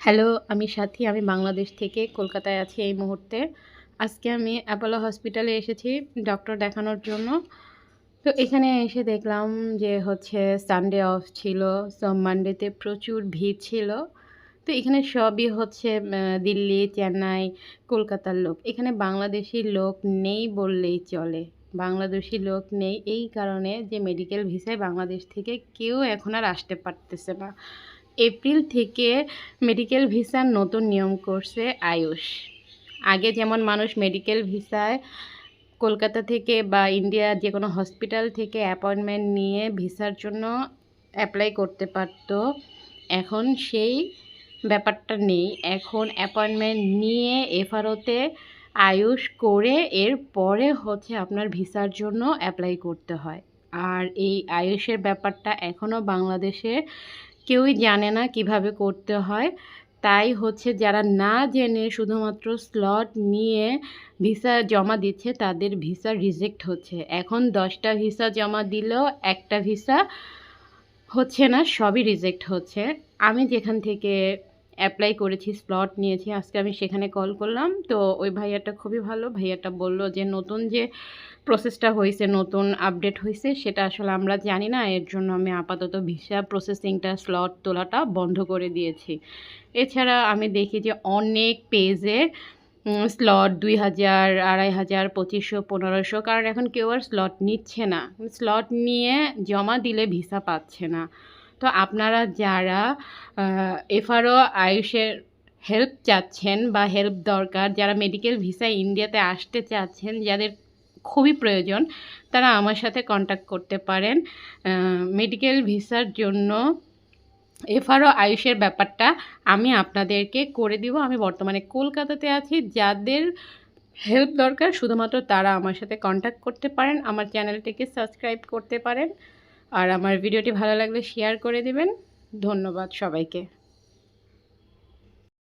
Hello, আমি সাথী। আমি বাংলাদেশ থেকে কলকাতায় আছি এই মুহূর্তে। আজকে আমি অ্যাপোলো হসপিটালে এসেছি ডক্টর দেখানোর জন্য। তো এখানে এসে দেখলাম যে সানডে অফ ছিল। সো মানডেতে প্রচুর ভিড় ছিল। তো এখানে সবই দিল্লি, চেন্নাই, কলকাতার লোক। এখানে বাংলাদেশি লোক নেই বললেই চলে। বাংলাদেশি লোক নেই এই কারণে যে মেডিকেল ভিসায় বাংলাদেশ থেকে কেউ এখন আর আসতে পারতেছে না। এপ্রিল থেকে মেডিকেল ভিসার নতুন নিয়ম করছে আয়ুষ। আগে যেমন মানুষ মেডিকেল ভিসায় কলকাতা থেকে বা ইন্ডিয়ার যে কোনো হসপিটাল থেকে অ্যাপয়েন্টমেন্ট নিয়ে ভিসার জন্য অ্যাপ্লাই করতে পারত, এখন সেই ব্যাপারটা নেই। এখন অ্যাপয়েন্টমেন্ট নিয়ে এফআরওতে আয়ুষ করে এরপরে আপনার ভিসার জন্য অ্যাপ্লাই করতে হয়। আর এই আয়ুষের ব্যাপারটা এখনও বাংলাদেশে কেউই জানে না কিভাবে করতে হয়। তাই যারা না জেনে শুধুমাত্র স্লট নিয়ে ভিসা জমা দিচ্ছে তাদের ভিসা রিজেক্ট হচ্ছে। এখন 10টা ভিসা জমা দিলেও একটা ভিসা হচ্ছে না, সবই রিজেক্ট হচ্ছে। আমি যেখান থেকে অ্যাপ্লাই করেছি, স্লট নিয়েছি, আজকে আমি সেখানে কল করলাম। তো ওই ভাইয়াটা খুবই ভালো। ভাইয়াটা বলল যে নতুন যে প্রসেসটা হয়েছে, নতুন আপডেট হয়েছে, সেটা আসলে আমরা জানি না। এর জন্য আমি আপাতত ভিসা প্রসেসিংটা, স্লট তোলাটা বন্ধ করে দিয়েছি। এছাড়া আমি দেখি যে অনেক পেজে স্লট 2000, 2500, 2500, 1500, কারণ এখন কেউ আর স্লট নিচ্ছে না। স্লট নিয়ে জমা দিলে ভিসা পাচ্ছে না। তো আপনারা যারা এফআরও আয়ুষের হেল্প চাচ্ছেন বা হেল্প দরকার, যারা মেডিকেল ভিসায় ইন্ডিয়াতে আসতে চাচ্ছেন, যাদের খুবই প্রয়োজন, তারা আমার সাথে কন্ট্যাক্ট করতে পারেন। মেডিকেল ভিসার জন্য এফআরও আয়ুষের ব্যাপারটা আমি আপনাদেরকে করে দিব। আমি বর্তমানে কলকাতাতে আছি। যাদের হেল্প দরকার শুধুমাত্র তারা আমার সাথে কন্ট্যাক্ট করতে পারেন। আমার চ্যানেলটিকে সাবস্ক্রাইব করতে পারেন। আর আমার ভিডিওটি ভালো লাগলে শেয়ার করে দিবেন। ধন্যবাদ সবাইকে।